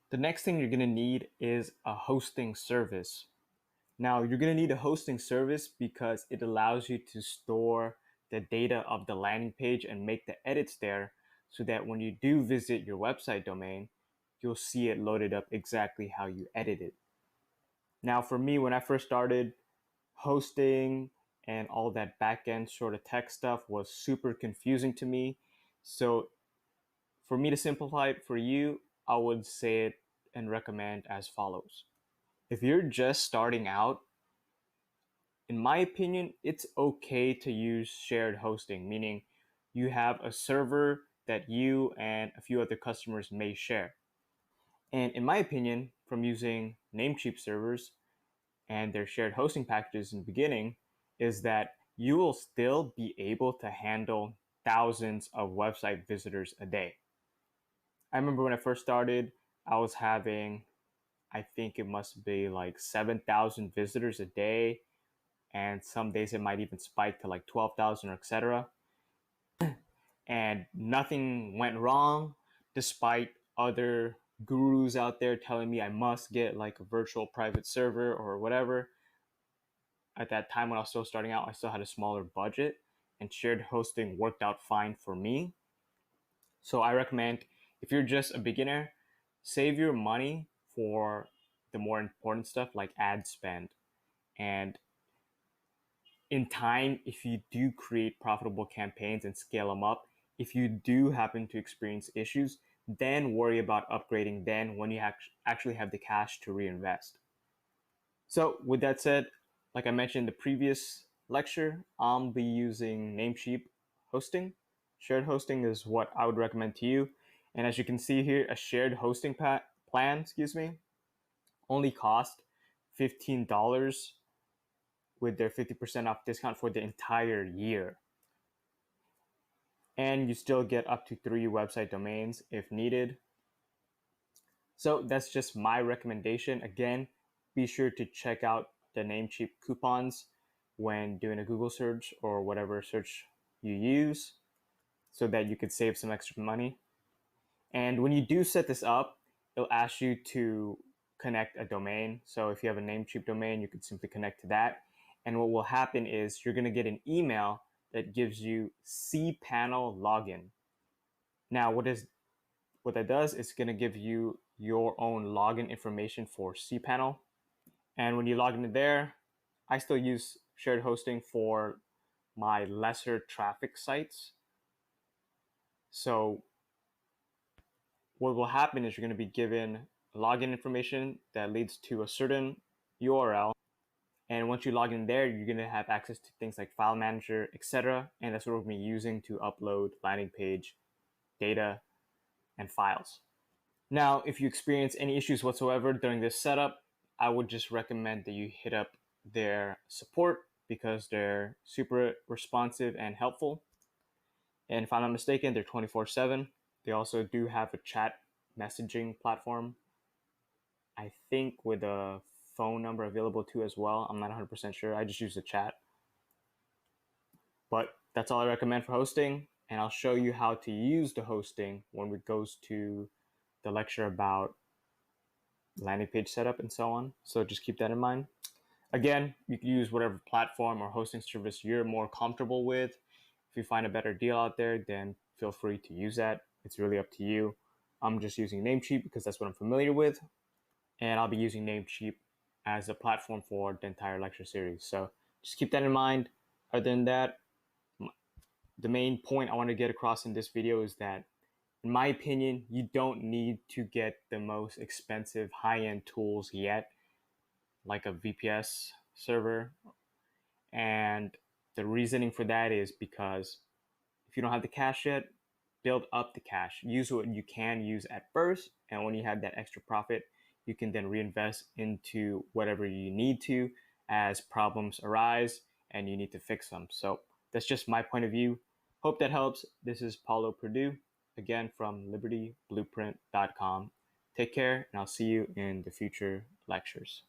The next thing you're going to need is a hosting service. Now, you're going to need a hosting service because it allows you to store the data of the landing page and make the edits there so that when you do visit your website domain, you'll see it loaded up exactly how you edited. Now, for me, when I first started, hosting and all that backend sort of tech stuff was super confusing to me. So, for me to simplify it for you, I would say it and recommend as follows. If you're just starting out, in my opinion, it's okay to use shared hosting, meaning you have a server that you and a few other customers may share. And in my opinion, from using Namecheap servers and their shared hosting packages in the beginning, is that you will still be able to handle thousands of website visitors a day. I remember when I first started, I was having, I think it must be like 7,000 visitors a day, and some days it might even spike to like 12,000 or etc. And nothing went wrong despite other gurus out there telling me I must get like a virtual private server or whatever. At that time when I was still starting out, I still had a smaller budget and shared hosting worked out fine for me. So I recommend if you're just a beginner, save your money for the more important stuff like ad spend. And in time, if you do create profitable campaigns and scale them up, if you do happen to experience issues, then worry about upgrading then when you actually have the cash to reinvest. So with that said, like I mentioned in the previous lecture, I'll be using Namecheap hosting. Shared hosting is what I would recommend to you. And as you can see here, a shared hosting plan, only cost $15 with their 50% off discount for the entire year. And you still get up to 3 website domains if needed. So that's just my recommendation. Again, be sure to check out the Namecheap coupons when doing a Google search or whatever search you use so that you could save some extra money. And when you do set this up, it'll ask you to connect a domain. So if you have a Namecheap domain, you could simply connect to that. And what will happen is you're going to get an email that gives you cPanel login. Now, what that does is going to give you your own login information for cPanel. And when you log into there, I still use shared hosting for my lesser traffic sites. So what will happen is you're going to be given login information that leads to a certain URL. And once you log in there, you're going to have access to things like file manager, etc. And that's what we're going to be using to upload landing page data and files. Now, if you experience any issues whatsoever during this setup, I would just recommend that you hit up their support because they're super responsive and helpful. And if I'm not mistaken, they're 24/7. They also do have a chat messaging platform, I think with a phone number available too as well. I'm not 100% sure. I just use the chat. But that's all I recommend for hosting. And I'll show you how to use the hosting when it goes to the lecture about landing page setup and so on. So just keep that in mind. Again, you can use whatever platform or hosting service you're more comfortable with. If you find a better deal out there, then feel free to use that. It's really up to you. I'm just using Namecheap because that's what I'm familiar with. And I'll be using Namecheap as a platform for the entire lecture series. So just keep that in mind. Other than that, the main point I want to get across in this video is that, in my opinion, you don't need to get the most expensive high-end tools yet, like a VPS server. And the reasoning for that is because if you don't have the cash yet, build up the cash. Use what you can use at first. And when you have that extra profit, you can then reinvest into whatever you need to as problems arise and you need to fix them. So that's just my point of view. Hope that helps. This is Paulo Perdue, again from libertyblueprint.com. Take care, and I'll see you in the future lectures.